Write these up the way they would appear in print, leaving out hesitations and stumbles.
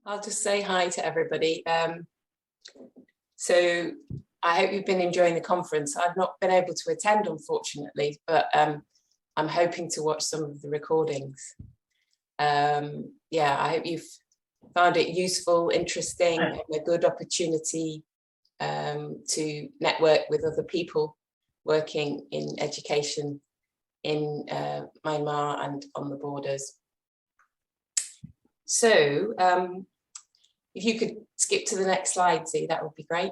I'll just say hi to everybody. So I hope you've been enjoying the conference. I've not been able to attend, unfortunately, but I'm hoping to watch some of the recordings. Yeah, I hope you've found it useful, interesting, and a good opportunity to network with other people working in education in Myanmar and on the borders. So if you could skip to the next slide, Z, that would be great.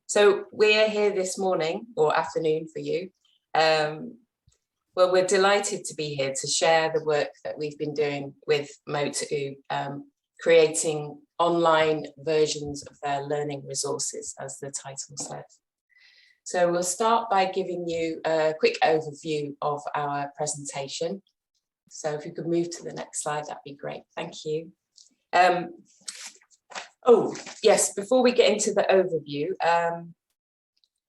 So we're here this morning or afternoon for you. Well, we're delighted to be here to share the work that we've been doing with Mote Oo, creating online versions of their learning resources, as the title says. So we'll start by giving you a quick overview of our presentation. So if you could move to the next slide, that'd be great. Thank you. Oh, yes, before we get into the overview,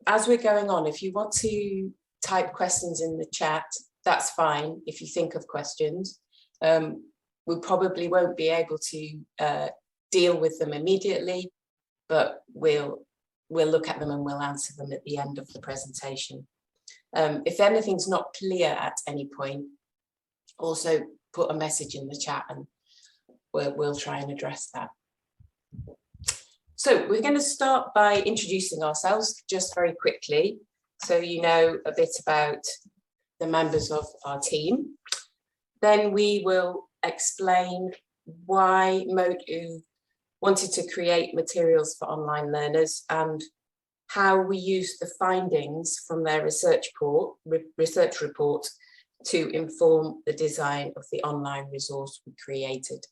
as we're going on, if you want to type questions in the chat, that's fine if you think of questions. We probably won't be able to deal with them immediately, but we'll look at them and we'll answer them at the end of the presentation. If anything's not clear at any point, also put a message in the chat and we'll try and address that. So we're going to start by introducing ourselves just very quickly, so you know a bit about the members of our team. Then we will explain why Mote Oo wanted to create materials for online learners and how we used the findings from their research report to inform the design of the online resource we created.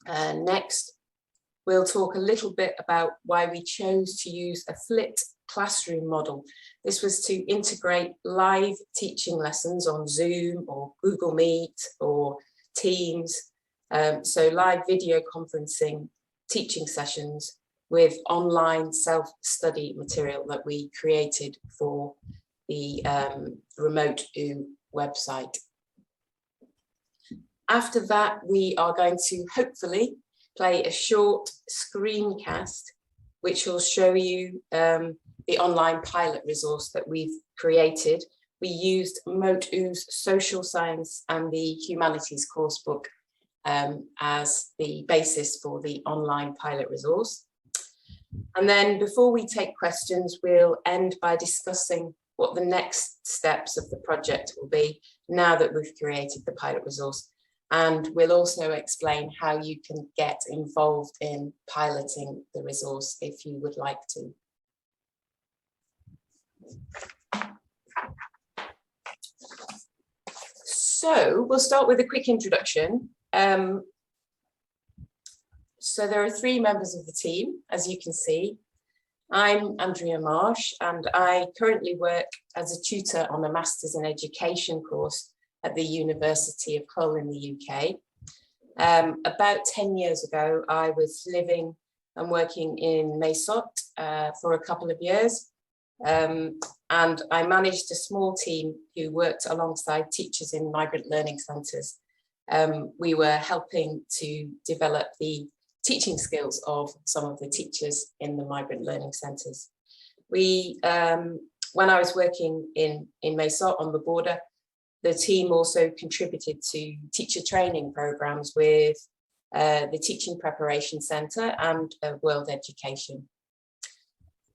Next, we'll talk a little bit about why we chose to use a flipped classroom model. This was to integrate live teaching lessons on Zoom or Google Meet or Teams, so live video conferencing teaching sessions with online self-study material that we created for the Mote Oo website. After that, we are going to hopefully play a short screencast which will show you the online pilot resource that we've created. We used Mote Oo's social science and the humanities coursebook as the basis for the online pilot resource. And then before we take questions, we'll end by discussing what the next steps of the project will be now that we've created the pilot resource. And we'll also explain how you can get involved in piloting the resource if you would like to. So we'll start with a quick introduction. So there are three members of the team, as you can see. I'm Andrea Marsh, and I currently work as a tutor on a Masters in Education course at the University of Hull in the UK. About 10 years ago, I was living and working in Mote for a couple of years. And I managed a small team who worked alongside teachers in migrant learning centres. We were helping to develop the teaching skills of some of the teachers in the migrant learning centres. When I was working in Mote on the border, the team also contributed to teacher training programs with the Teaching Preparation Centre and World Education.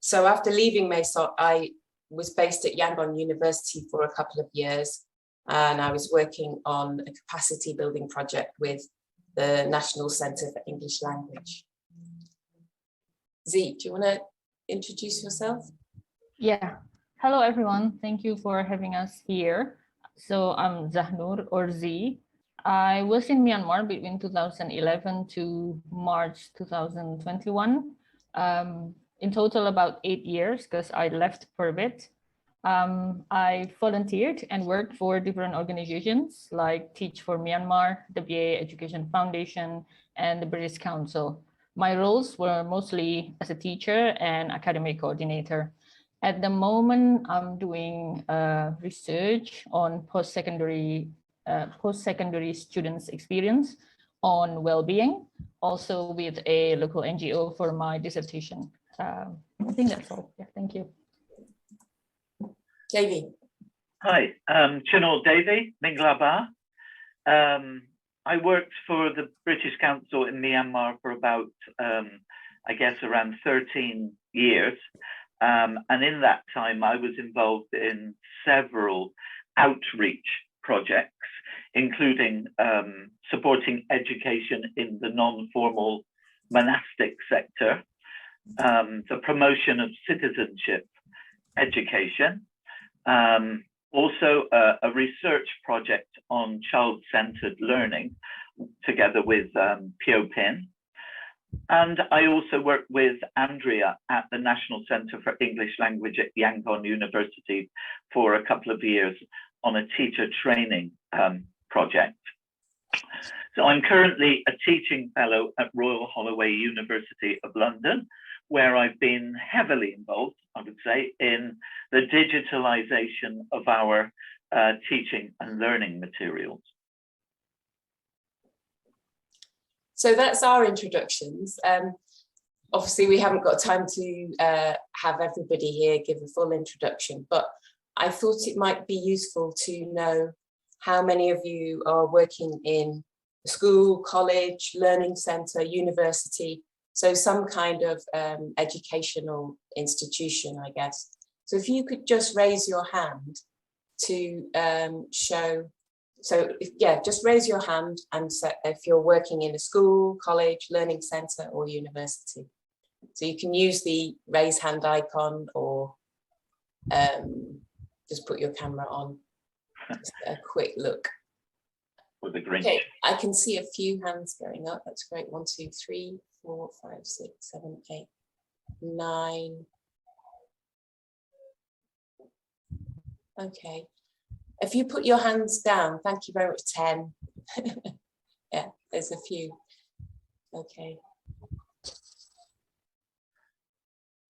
So after leaving Mote, I was based at Yangon University for a couple of years, and I was working on a capacity building project with the National Centre for English Language. Z, do you want to introduce yourself? Yeah. Hello, everyone. Thank you for having us here. So I'm Zahnur, or Z. I was in Myanmar between 2011 to March 2021. In total, about 8 years, because I left for a bit. I volunteered and worked for different organizations like Teach for Myanmar, the WA Education Foundation, and the British Council. My roles were mostly as a teacher and academic coordinator. At the moment, I'm doing research on post-secondary students' experience on well-being, also with a local NGO for my dissertation. I think that's all. Yeah, thank you. Davie. Hi, Channon Davie, Minglaba. I worked for the British Council in Myanmar for about, I guess, around 13 years. And in that time, I was involved in several outreach projects, including supporting education in the non-formal monastic sector, the promotion of citizenship education, also a research project on child-centered learning together with POPIN. And I also worked with Andrea at the National Centre for English Language at Yangon University for a couple of years on a teacher training project. So I'm currently a teaching fellow at Royal Holloway University of London, where I've been heavily involved, I would say, in the digitalization of our teaching and learning materials. So that's our introductions. Obviously, we haven't got time to have everybody here give a full introduction, but I thought it might be useful to know how many of you are working in school, college, learning centre, university, so some kind of educational institution, I guess. So if you could just raise your hand to show, just raise your hand and say if you're working in a school, college, learning centre or university. So you can use the raise hand icon or just put your camera on. Just a quick look. With the Grinch. Okay, I can see a few hands going up. That's great. 1, 2, 3, 4, 5, 6, 7, 8, 9. Okay. If you put your hands down, thank you very much. 10. Yeah, there's a few. Okay.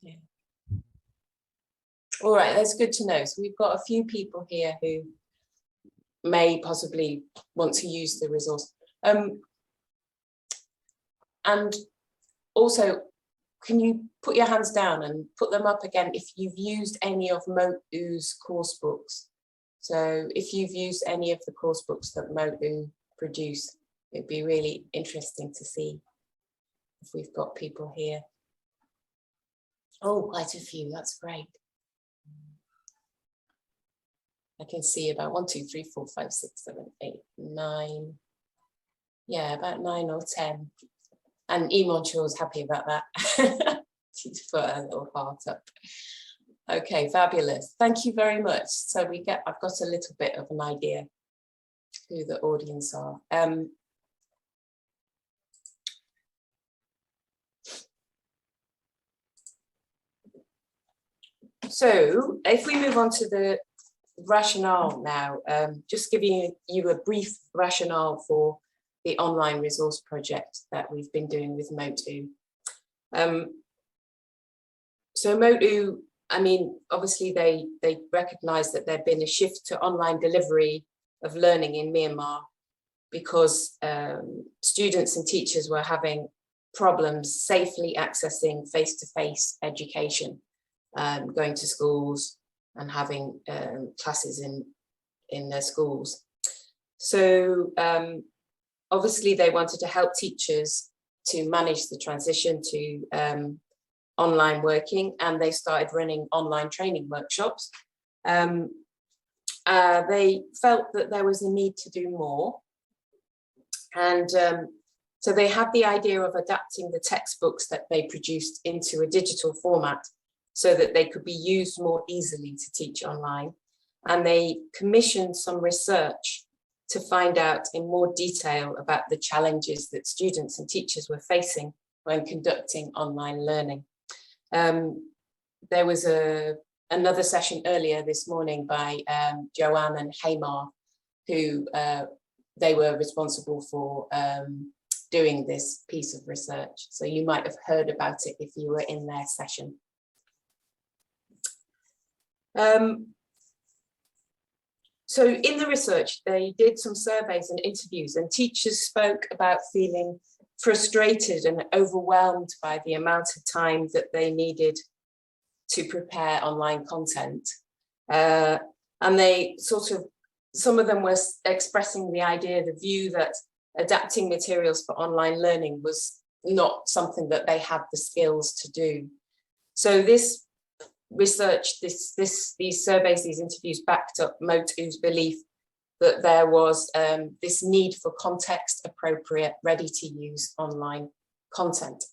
Yeah. All right, that's good to know. So we've got a few people here who may possibly want to use the resource. And also, can you put your hands down and put them up again if you've used any of Mote Oo's course books? So if you've used any of the course books that Mote Oo produce, it'd be really interesting to see if we've got people here. Oh, quite a few, that's great. I can see about 1, 2, 3, 4, 5, 6, 7, 8, 9. Yeah, about 9 or 10. And Iman Shaw's happy about that. She's put a little heart up. Okay, fabulous. Thank you very much. So I've got a little bit of an idea who the audience are. So if we move on to the rationale now, just giving you a brief rationale for the online resource project that we've been doing with Mote Oo. So Mote Oo, I mean, obviously they recognise that there'd been a shift to online delivery of learning in Myanmar because students and teachers were having problems safely accessing face-to-face education, going to schools and having classes in their schools. So obviously they wanted to help teachers to manage the transition to online working, and they started running online training workshops. They felt that there was a need to do more. And so they had the idea of adapting the textbooks that they produced into a digital format so that they could be used more easily to teach online. And they commissioned some research to find out in more detail about the challenges that students and teachers were facing when conducting online learning. There was another session earlier this morning by Joanne and Hamar, who they were responsible for doing this piece of research. So you might have heard about it if you were in their session. So in the research, they did some surveys and interviews, and teachers spoke about feeling frustrated and overwhelmed by the amount of time that they needed to prepare online content. And they sort of, some of them were expressing the view that adapting materials for online learning was not something that they had the skills to do. So this research, these surveys, these interviews backed up Mote Oo's belief that there was this need for context-appropriate, ready-to-use online content.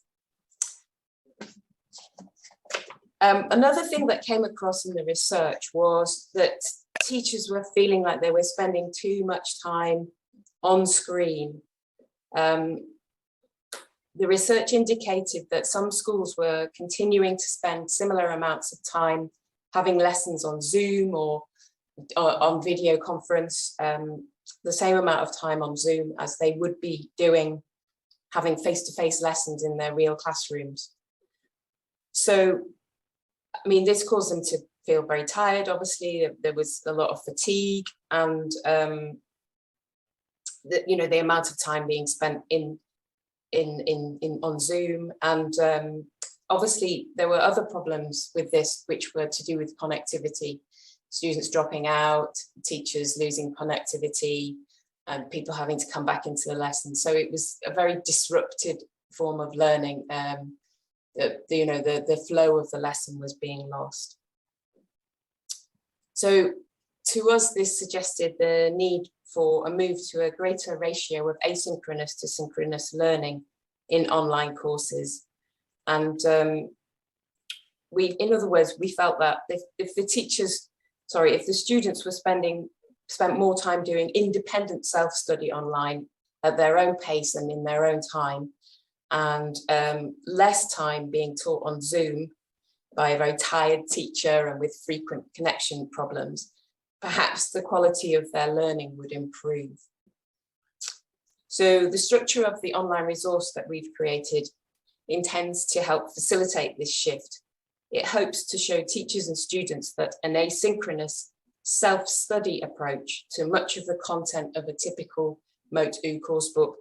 Another thing that came across in the research was that teachers were feeling like they were spending too much time on screen. The research indicated that some schools were continuing to spend similar amounts of time having lessons on Zoom or on video conference, the same amount of time on Zoom as they would be doing having face-to-face lessons in their real classrooms. So, I mean, this caused them to feel very tired. Obviously, there was a lot of fatigue, and the amount of time being spent on Zoom, and obviously there were other problems with this, which were to do with connectivity. Students dropping out, teachers losing connectivity, and people having to come back into the lesson. So it was a very disrupted form of learning. The flow of the lesson was being lost. So to us, this suggested the need for a move to a greater ratio of asynchronous to synchronous learning in online courses. And in other words, we felt that if the students were spent more time doing independent self-study online at their own pace and in their own time, and less time being taught on Zoom by a very tired teacher and with frequent connection problems, perhaps the quality of their learning would improve. So the structure of the online resource that we've created intends to help facilitate this shift. It hopes to show teachers and students that an asynchronous self-study approach to much of the content of a typical Mote Oo coursebook,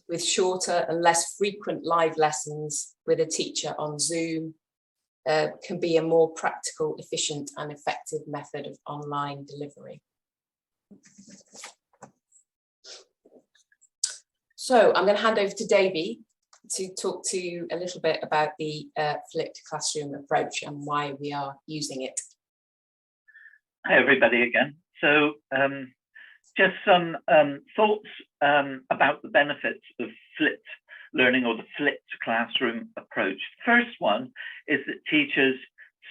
with shorter and less frequent live lessons with a teacher on Zoom, can be a more practical, efficient and effective method of online delivery. So I'm going to hand over to Davie to talk to you a little bit about the flipped classroom approach and why we are using it. Hi everybody again. So just some thoughts about the benefits of flipped learning or the flipped classroom approach. First one is that teachers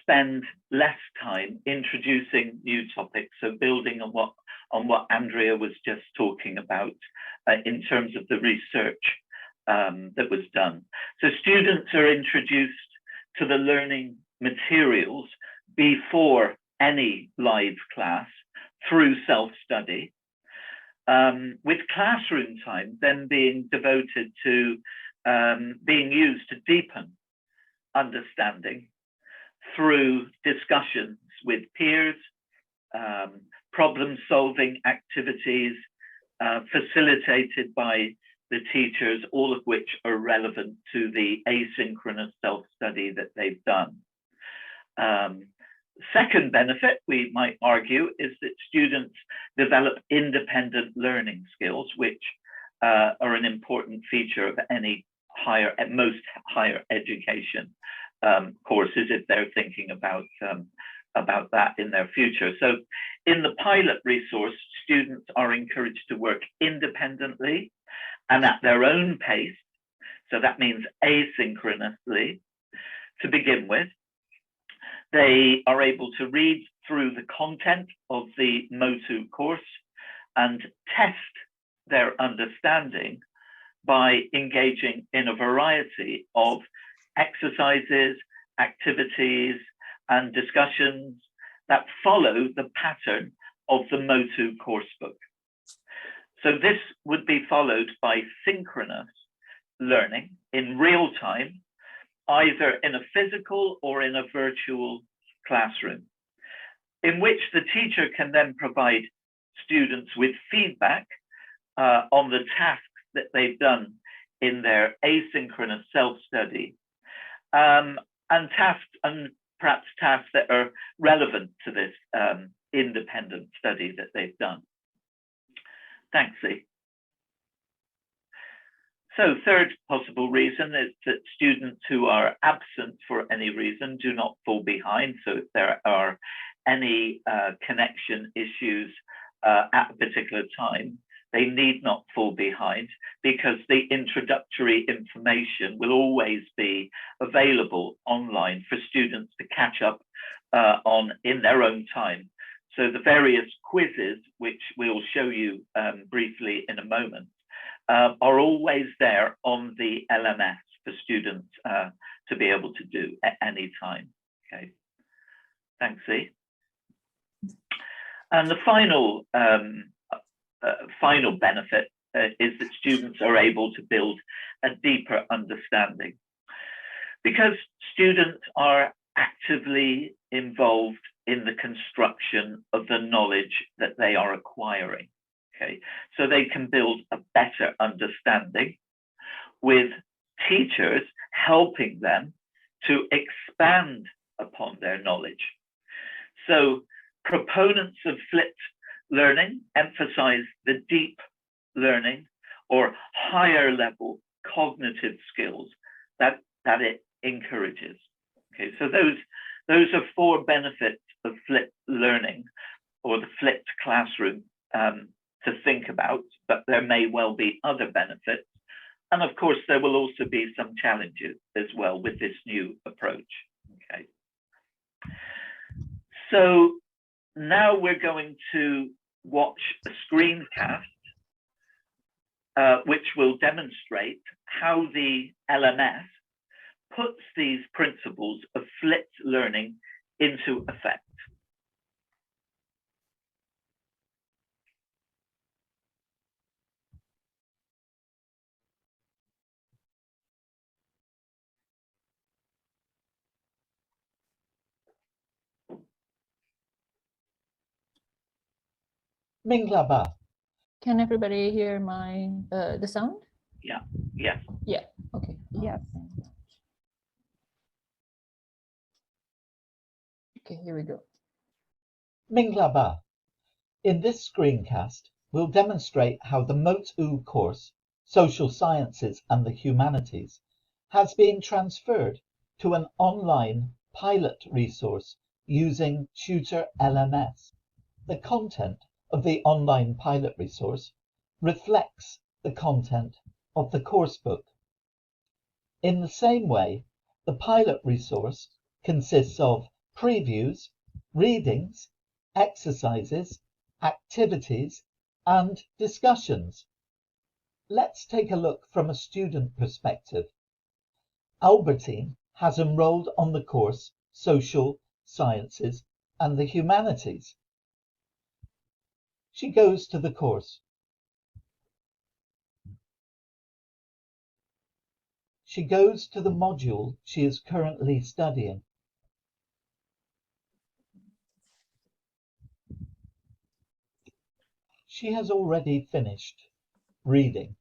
spend less time introducing new topics, so building on what Andrea was just talking about in terms of the research that was done. So students are introduced to the learning materials before any live class through self-study, with classroom time then being devoted to being used to deepen understanding through discussions with peers, problem-solving activities facilitated by the teachers, all of which are relevant to the asynchronous self-study that they've done. Second benefit, we might argue, is that students develop independent learning skills, which are an important feature of any most higher education courses, if they're thinking about that in their future. So in the pilot resource, students are encouraged to work independently and at their own pace. So that means asynchronously to begin with. They are able to read through the content of the Mote Oo course and test their understanding by engaging in a variety of exercises, activities, and discussions that follow the pattern of the Mote Oo coursebook. So this would be followed by synchronous learning in real time, either in a physical or in a virtual classroom. in which the teacher can then provide students with feedback on the tasks that they've done in their asynchronous self-study, and perhaps tasks that are relevant to this independent study that they've done. Thanks, Lee. So third possible reason is that students who are absent for any reason do not fall behind. So if there are any connection issues at a particular time, they need not fall behind, because the introductory information will always be available online for students to catch up on in their own time. So the various quizzes, which we'll show you briefly in a moment, are always there on the LMS for students to be able to do at any time. Okay, thanks, Lee. And the final benefit is that students are able to build a deeper understanding, because students are actively involved in the construction of the knowledge that they are acquiring. Okay, so they can build a better understanding with teachers helping them to expand upon their knowledge. So proponents of flipped learning emphasize the deep learning or higher level cognitive skills that it encourages. Okay, so those are 4 benefits of flipped learning, or the flipped classroom, to think about, but there may well be other benefits. And of course, there will also be some challenges as well with this new approach. Okay. So now we're going to watch a screencast, which will demonstrate how the LMS puts these principles of flipped learning into effect. Minglaba. Can everybody hear my the sound? Yeah. Yes. Yeah. Okay. Yes. Okay, here we go. Minglaba. In this screencast, we'll demonstrate how the Mote Oo course, Social Sciences and the Humanities, has been transferred to an online pilot resource using TutorLMS. The content of the online pilot resource reflects the content of the coursebook. In the same way, the pilot resource consists of previews, readings, exercises, activities, and discussions. Let's take a look from a student perspective. Albertine has enrolled on the course Social Sciences and the Humanities. She goes to the course. She goes to the module she is currently studying. She has already finished reading.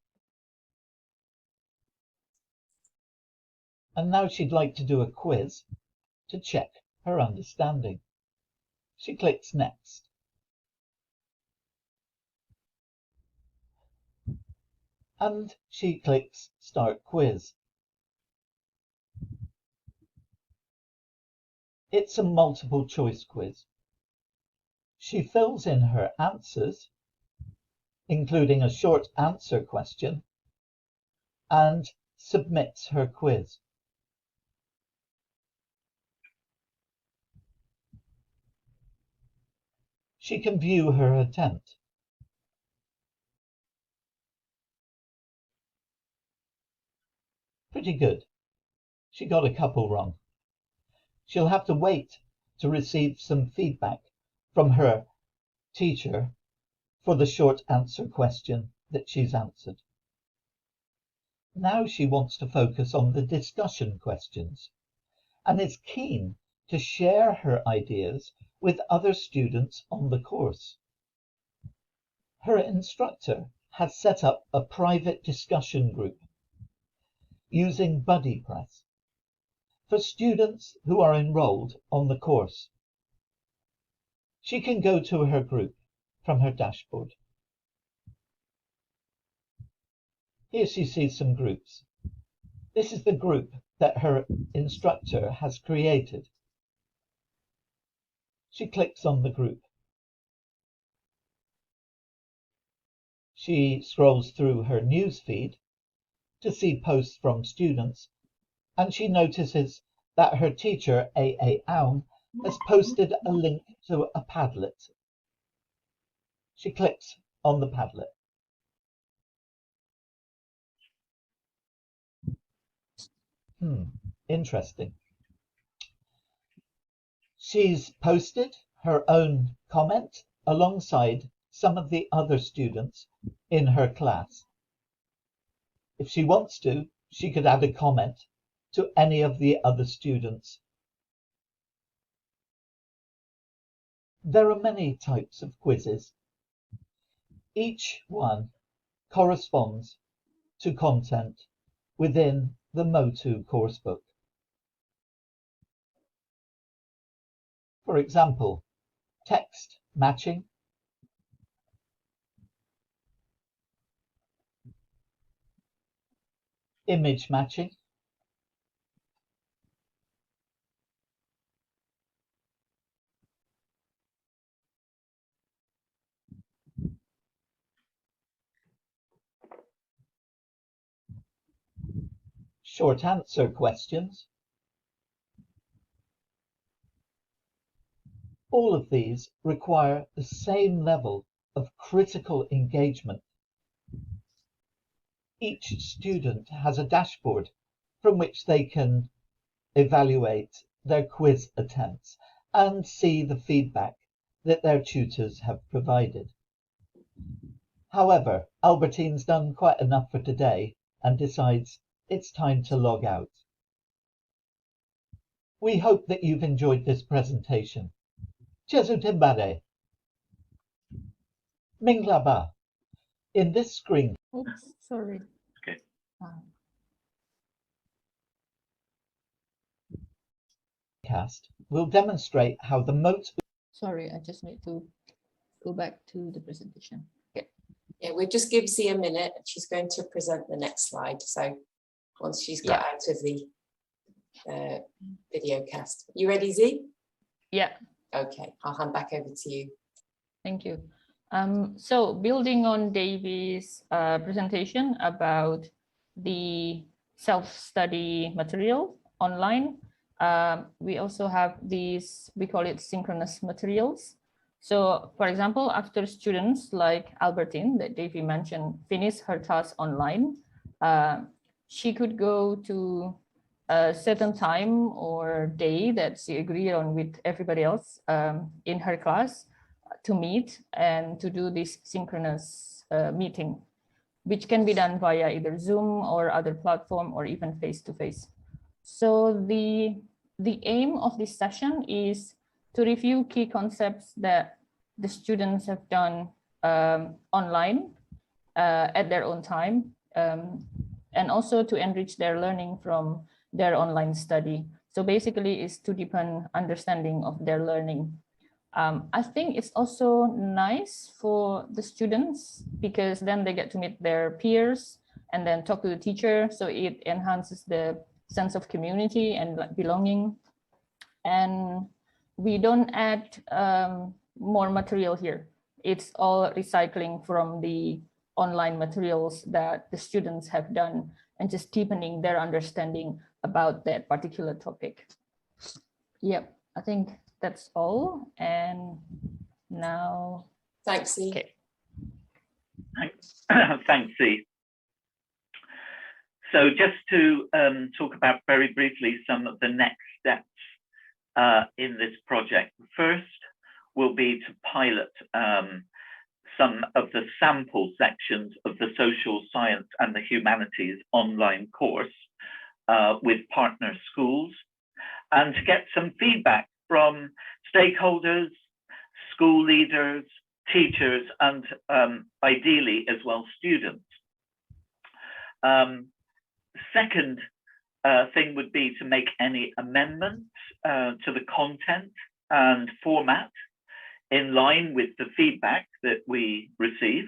And now she'd like to do a quiz to check her understanding. She clicks Next. And she clicks Start Quiz. It's a multiple choice quiz. She fills in her answers, including a short answer question, and submits her quiz. She can view her attempt. Pretty good. She got a couple wrong. She'll have to wait to receive some feedback from her teacher for the short answer question that she's answered. Now she wants to focus on the discussion questions and is keen to share her ideas with other students on the course. Her instructor has set up a private discussion group using BuddyPress for students who are enrolled on the course. She can go to her group from her dashboard. Here she sees some groups. This is the group that her instructor has created. She clicks on the group. She scrolls through her news feed to see posts from students, and she notices that her teacher, A.A. Aung, has posted a link to a Padlet. She clicks on the Padlet. Interesting. She's posted her own comment alongside some of the other students in her class. If she wants to, she could add a comment to any of the other students. There are many types of quizzes. Each one corresponds to content within the Mote Oo coursebook. For example, text matching, image matching, short answer questions. All of these require the same level of critical engagement. Each student has a dashboard from which they can evaluate their quiz attempts and see the feedback that their tutors have provided. However, Albertine's done quite enough for today and decides it's time to log out. We hope that you've enjoyed this presentation. Jesu Timbare. Minglaba. In this screen. Oops, sorry. Okay. Cast will demonstrate how the Mote. Sorry, I just need to go back to the presentation. Okay. Yeah, we'll just give Z a minute. She's going to present the next slide. So once she's got out of the video cast. You ready, Z? Yeah. Okay, I'll hand back over to you. Thank you. So building on Davie's presentation about the self-study material online, we also have these, we call it synchronous materials. So for example, after students like Albertine that Davie mentioned finish her task online, she could go to a certain time or day that she agreed on with everybody else in her class to meet and to do this synchronous meeting, which can be done via either Zoom or other platform or even face-to-face. So the aim of this session is to review key concepts that the students have done online at their own time, and also to enrich their learning from their online study. So basically it's to deepen understanding of their learning. I think it's also nice for the students because then they get to meet their peers and then talk to the teacher. So it enhances the sense of community and belonging. And we don't add more material here. It's all recycling from the online materials that the students have done and just deepening their understanding about that particular topic. Yep, I think that's all. And now, thanks, Z. Okay. Thanks, Z. So just to talk about very briefly some of the next steps in this project. First will be to pilot some of the sample sections of the social science and the humanities online course with partner schools, and to get some feedback from stakeholders, school leaders, teachers, and ideally as well students. Second thing would be to make any amendments to the content and format in line with the feedback that we receive.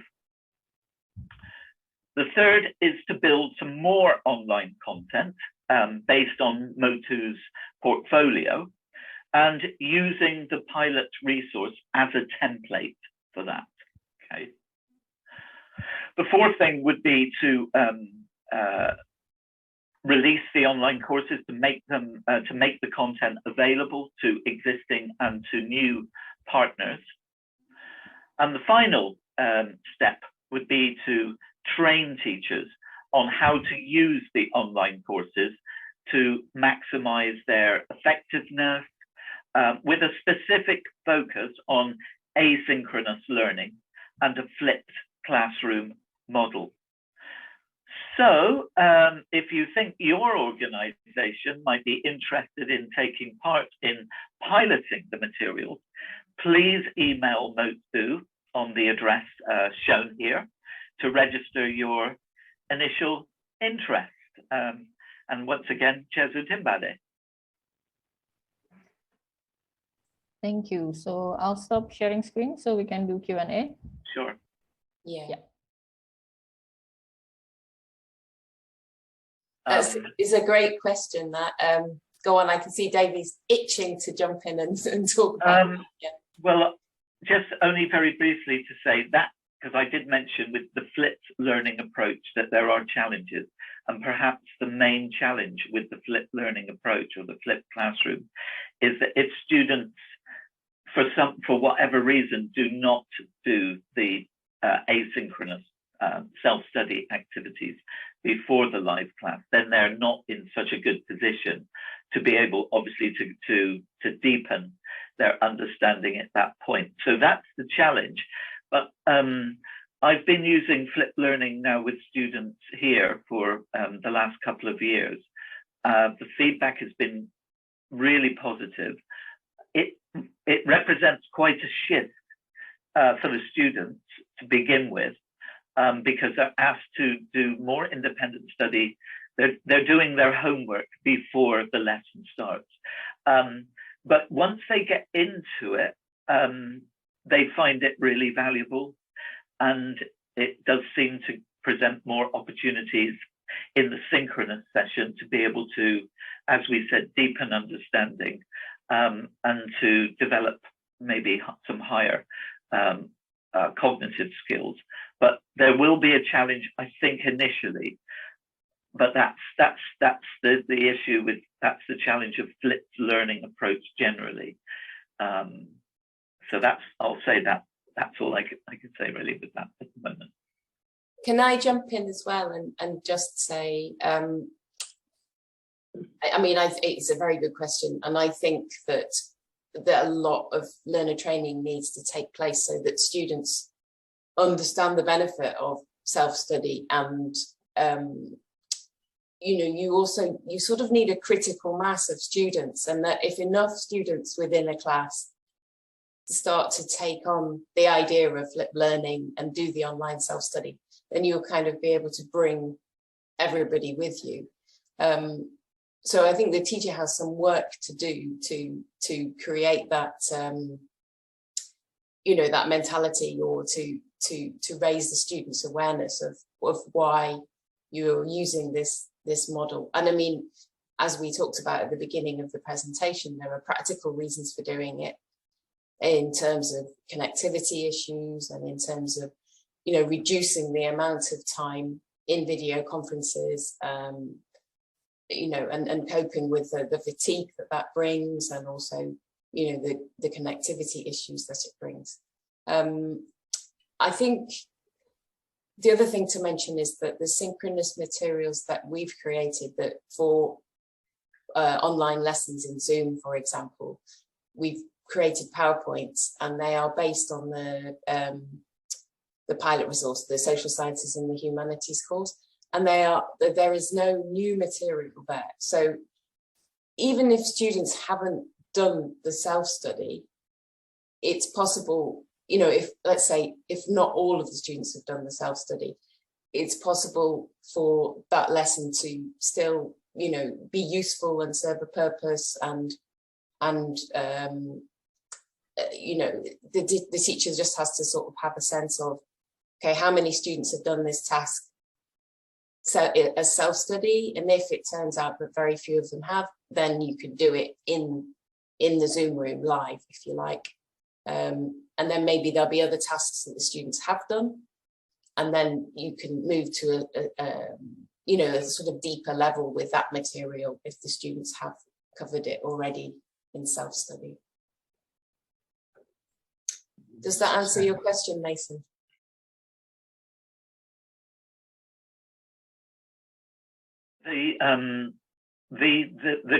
The third is to build some more online content based on Mote Oo's portfolio and using the pilot resource as a template for that. Okay. The fourth thing would be to release the online courses, to make them to make the content available to existing and to new partners. And the final step would be to train teachers on how to use the online courses to maximize their effectiveness with a specific focus on asynchronous learning and a flipped classroom model. So if you think your organization might be interested in taking part in piloting the materials, please email Mote Oo on the address shown here to register your initial interest. And once again, Jesu Timbade. Thank you. So I'll stop sharing screen so we can do Q&A. Sure. Yeah. It's a great question. That go on. I can see Davie's itching to jump in and talk about it. Yeah. Well, just only very briefly to say that, because I did mention with the flipped learning approach that there are challenges, and perhaps the main challenge with the flipped learning approach or the flipped classroom is that if students, for whatever reason, do not do the asynchronous self-study activities before the live class, then they're not in such a good position to be able, obviously, to deepen their understanding at that point. So that's the challenge. But I've been using flipped learning now with students here for the last couple of years. The feedback has been really positive. It represents quite a shift for the students to begin with, because they're asked to do more independent study. They're doing their homework before the lesson starts. But once they get into it, they find it really valuable, and it does seem to present more opportunities in the synchronous session to be able to, as we said, deepen understanding and to develop maybe some higher cognitive skills. But there will be a challenge, I think, initially. But that's the issue with, that's the challenge of flipped learning approach generally. So I'll say that's all I can say really with that at the moment. Can I jump in as well and just say, I mean, it's a very good question, and I think that a lot of learner training needs to take place so that students understand the benefit of self-study, and you sort of need a critical mass of students, and that if enough students within a class start to take on the idea of flipped learning and do the online self-study, then you'll kind of be able to bring everybody with you. So I think the teacher has some work to do to create that, that mentality, or to raise the students' awareness of why you're using this model. And I mean, as we talked about at the beginning of the presentation, there are practical reasons for doing it in terms of connectivity issues and in terms of, reducing the amount of time in video conferences, and coping with the fatigue that brings, and also, the connectivity issues that it brings. I think the other thing to mention is that the synchronous materials that we've created that for online lessons in Zoom, for example, we've created PowerPoints, and they are based on the pilot resource, the social sciences and the humanities course, and there is no new material there. So even if students haven't done the self-study, it's possible, you know, if, let's say, if not all of the students have done the self-study, it's possible for that lesson to still, you know, be useful and serve a purpose, and you know, the teacher just has to sort of have a sense of, okay, how many students have done this task as self-study, and if it turns out that very few of them have, then you can do it in the Zoom room live, if you like, and then maybe there'll be other tasks that the students have done, and then you can move to you know, a sort of deeper level with that material if the students have covered it already in self-study. Does that answer your question, Mason? The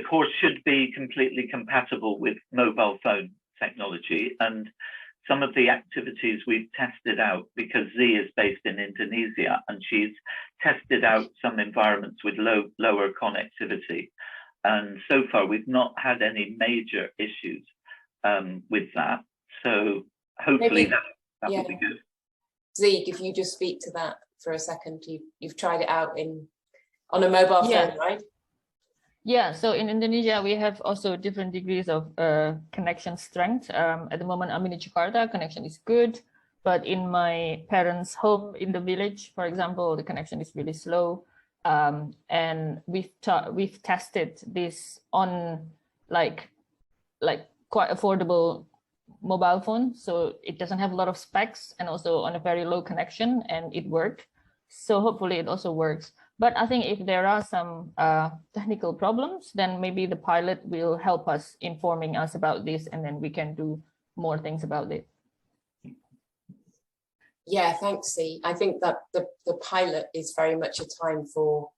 course should be completely compatible with mobile phone technology, and some of the activities we've tested out, because Z is based in Indonesia, and she's tested out some environments with lower connectivity, and so far we've not had any major issues with that. So hopefully that will be good. Zeke, if you just speak to that for a second, you've tried it out on a mobile phone, right? Yeah, so in Indonesia, we have also different degrees of connection strength. At the moment, I'm in Jakarta, connection is good. But in my parents' home in the village, for example, the connection is really slow. And we've tested this on like quite affordable mobile phone. So it doesn't have a lot of specs, and also on a very low connection, and it worked. So hopefully it also works. But I think if there are some technical problems, then maybe the pilot will help us, informing us about this, and then we can do more things about it. Yeah, thanks, C. I think that the pilot is very much a time for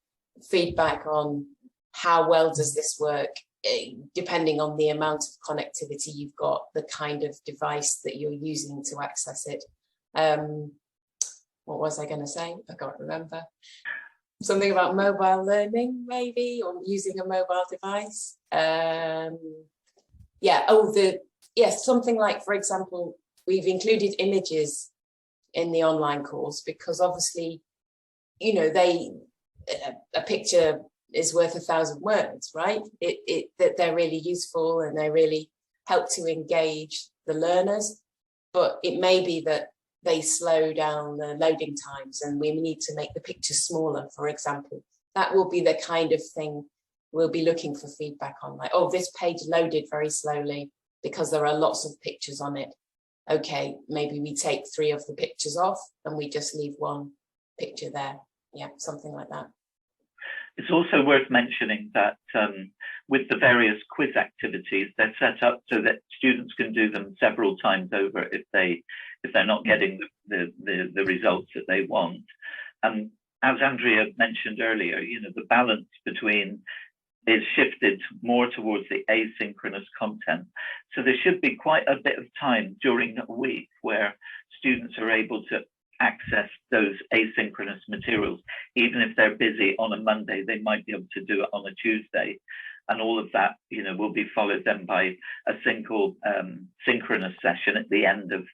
feedback on how well does this work, depending on the amount of connectivity you've got, the kind of device that you're using to access it. What was I going to say? I can't remember. Something about mobile learning, maybe, or using a mobile device. Yeah. Oh, something like, for example, we've included images in the online course because obviously, you know, a picture is worth 1,000 words, right? That they're really useful and they really help to engage the learners, but it may be that they slow down the loading times and we need to make the picture smaller, for example. That will be the kind of thing we'll be looking for feedback on, like, oh, this page loaded very slowly because there are lots of pictures on it. Okay, maybe we take 3 of the pictures off and we just leave 1 picture there. Yeah, something like that. It's also worth mentioning that with the various quiz activities, they're set up so that students can do them several times over if they're not getting the results that they want. And as Andrea mentioned earlier, you know, the balance between is shifted more towards the asynchronous content. So there should be quite a bit of time during a week where students are able to access those asynchronous materials. Even if they're busy on a Monday, they might be able to do it on a Tuesday. And all of that, you know, will be followed then by a single synchronous session at the end of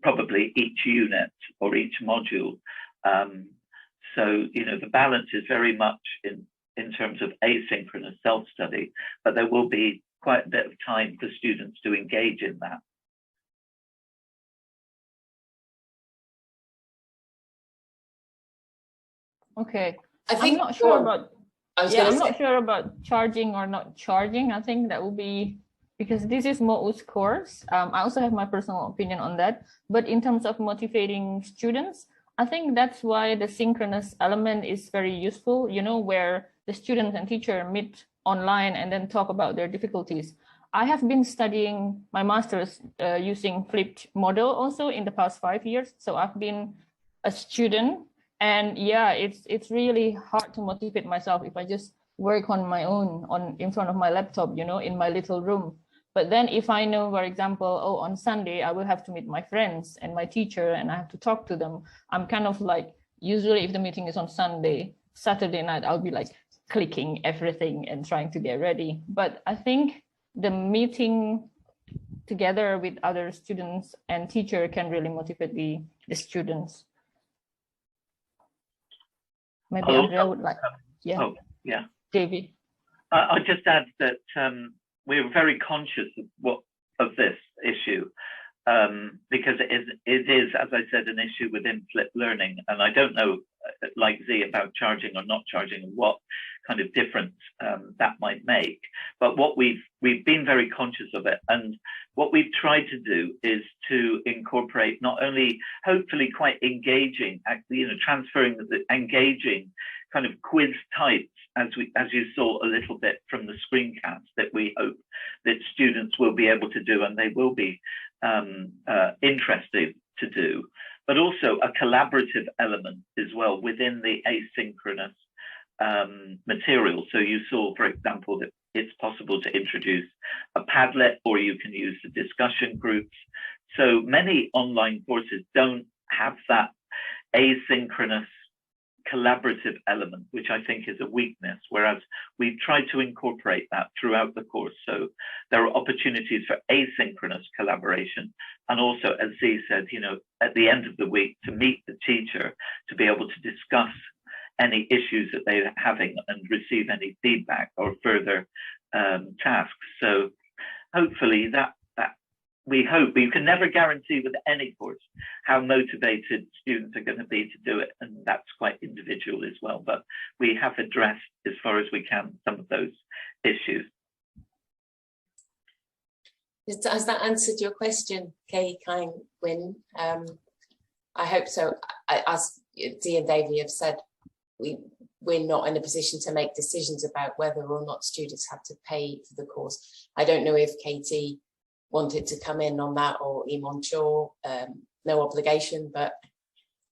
probably each unit or each module. So, you know, the balance is very much in terms of asynchronous self-study, but there will be quite a bit of time for students to engage in that. Okay, I'm not sure about. I'm not sure about charging or not charging. I think that will be because this is Mote Oo's course. I also have my personal opinion on that. But in terms of motivating students, I think that's why the synchronous element is very useful, you know, where the student and teacher meet online and then talk about their difficulties. I have been studying my master's using flipped model also in the past 5 years. So I've been a student. And yeah, it's really hard to motivate myself if I just work on my own in front of my laptop, you know, in my little room. But then if I know, for example, oh, on Sunday, I will have to meet my friends and my teacher and I have to talk to them. I'm kind of like, usually if the meeting is on Sunday, Saturday night, I'll be like clicking everything and trying to get ready. But I think the meeting together with other students and teacher can really motivate the students. Maybe Andrea would like, yeah. Oh, yeah. Davie. I'll just add that we're very conscious of this issue because it is, as I said, an issue within flipped learning. And I don't know, like Z, about charging or not charging and what kind of difference that might make. But what we've been very conscious of it. And what we've tried to do is to incorporate not only hopefully quite engaging, transferring the engaging kind of quiz types, as you saw a little bit from the screencast, that we hope that students will be able to do, and they will be interested to do, but also a collaborative element as well within the asynchronous material. So you saw, for example, that it's possible to introduce a Padlet, or you can use the discussion groups. So many online courses don't have that asynchronous collaborative element, which I think is a weakness, whereas we've tried to incorporate that throughout the course. So there are opportunities for asynchronous collaboration, and also, as Z said, at the end of the week, to meet the teacher, to be able to discuss any issues that they're having and receive any feedback or further tasks. So hopefully that we hope, but you can never guarantee with any course how motivated students are going to be to do it, and that's quite individual as well. But we have addressed, as far as we can, some of those issues. Has that answered your question, Kay Kind Win? I hope so. As Dee and Davie have said, we're not in a position to make decisions about whether or not students have to pay for the course. I don't know if Katie wanted to come in on that, or Iman Chor, no obligation, but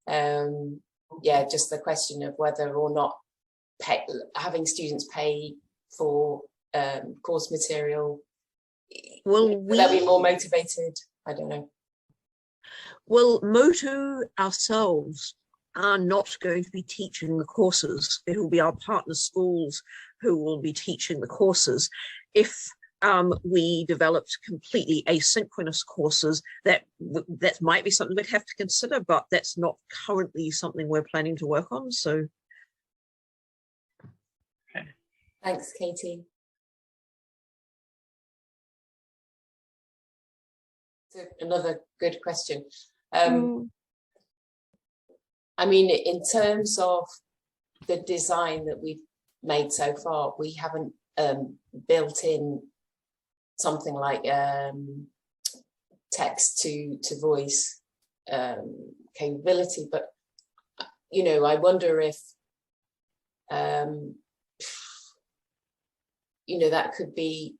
yeah, just the question of whether or not having students pay for course material, will they be more motivated? I don't know. Well, Mote Oo ourselves are not going to be teaching the courses. It will be our partner schools who will be teaching the courses. If we developed completely asynchronous courses, that might be something we'd have to consider, but that's not currently something we're planning to work on. So, okay. Thanks, Katie. Another good question. I mean, in terms of the design that we've made so far, we haven't built in something like text to voice capability, but I wonder if that could be,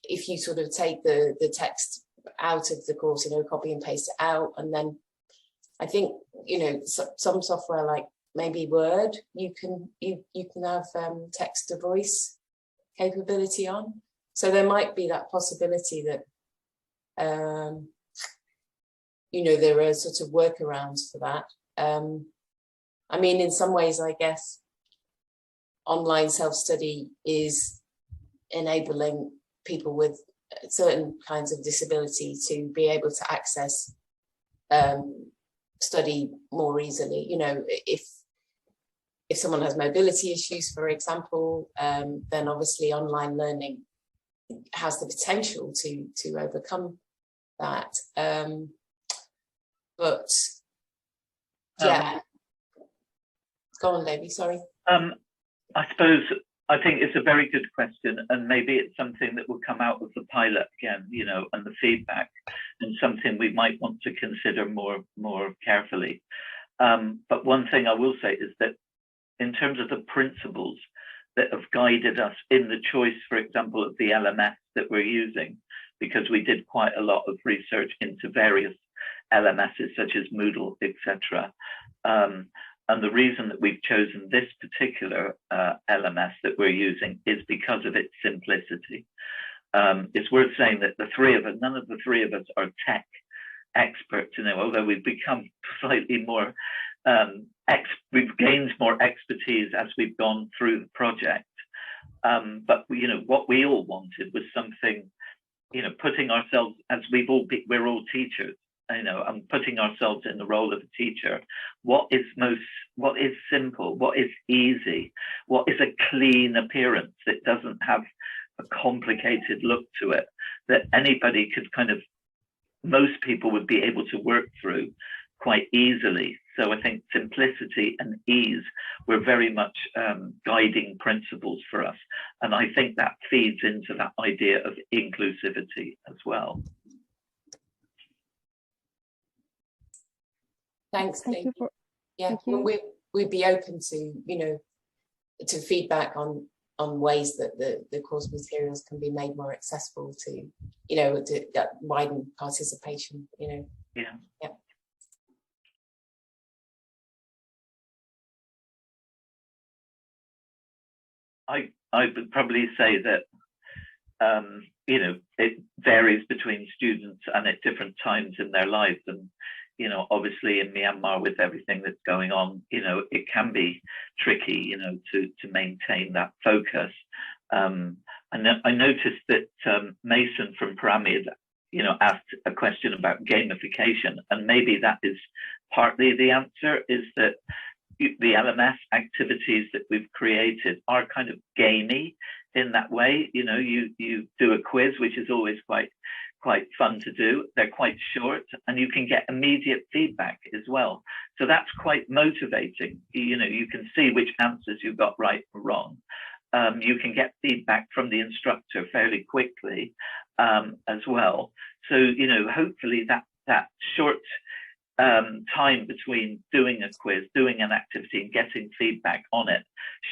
if you sort of take the text out of the course, copy and paste it out, and then I think some software like maybe Word, you can have text to voice capability on. So there might be that possibility that there are sort of workarounds for that. I mean, in some ways, I guess online self-study is enabling people with certain kinds of disability to be able to access study more easily. If someone has mobility issues, for example, then obviously online learning has the potential to overcome that. But yeah, go on, Davie, sorry. I think it's a very good question, and maybe it's something that will come out of the pilot again, and the feedback, and something we might want to consider more carefully. But one thing I will say is that in terms of the principles that have guided us in the choice, for example, of the LMS that we're using, because we did quite a lot of research into various LMSs such as Moodle, etc. And the reason that we've chosen this particular LMS that we're using is because of its simplicity. It's worth saying that none of the three of us are tech experts, although we've become slightly more, we've gained more expertise as we've gone through the project. But what we all wanted was something putting ourselves, as we're all teachers, and putting ourselves in the role of a teacher, what is simple, what is easy, what is a clean appearance that doesn't have a complicated look to it, that anybody could most people would be able to work through quite easily. So I think simplicity and ease were very much guiding principles for us. And I think that feeds into that idea of inclusivity as well. Thanks. Thank you for, yeah, thank you. well, we'd be open to, to feedback on ways that the course materials can be made more accessible to, to widen participation, Yeah. Yeah. I would probably say that, it varies between students and at different times in their lives. And, obviously in Myanmar with everything that's going on, it can be tricky, to maintain that focus. And I noticed that Mason from Pyramid, asked a question about gamification, and maybe that is partly the answer, is that the LMS activities that we've created are kind of gamey in that way. You do a quiz, which is always quite fun to do. They're quite short, and you can get immediate feedback as well. So that's quite motivating. You can see which answers you got right or wrong. You can get feedback from the instructor fairly quickly as well. So, hopefully that short time between doing a quiz, doing an activity and getting feedback on it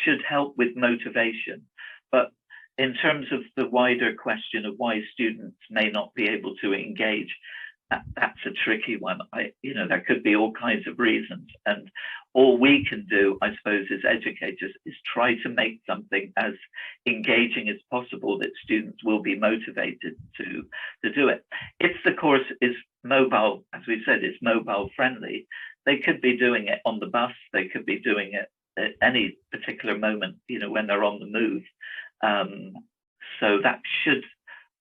should help with motivation. But in terms of the wider question of why students may not be able to engage, that's a tricky one. There could be all kinds of reasons, and all we can do, I suppose, as educators, is try to make something as engaging as possible that students will be motivated to do it. If the course is mobile, as we said, it's mobile friendly, they could be doing it on the bus, they could be doing it at any particular moment, when they're on the move. So that should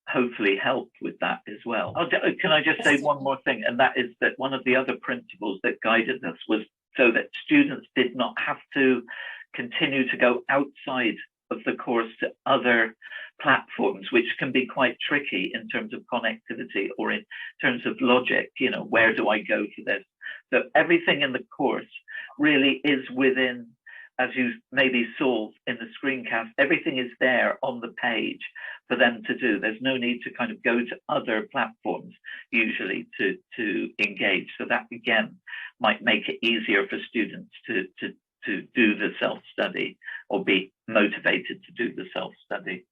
hopefully help with that as well. Can I just say one more thing? And that is that one of the other principles that guided us was so that students did not have to continue to go outside of the course to other platforms, which can be quite tricky in terms of connectivity or in terms of logic. Where do I go for this? So everything in the course really is within, as you maybe saw in the screencast, everything is there on the page for them to do. There's no need to kind of go to other platforms usually to engage. So that again might make it easier for students to do the self-study or be motivated to do the self-study.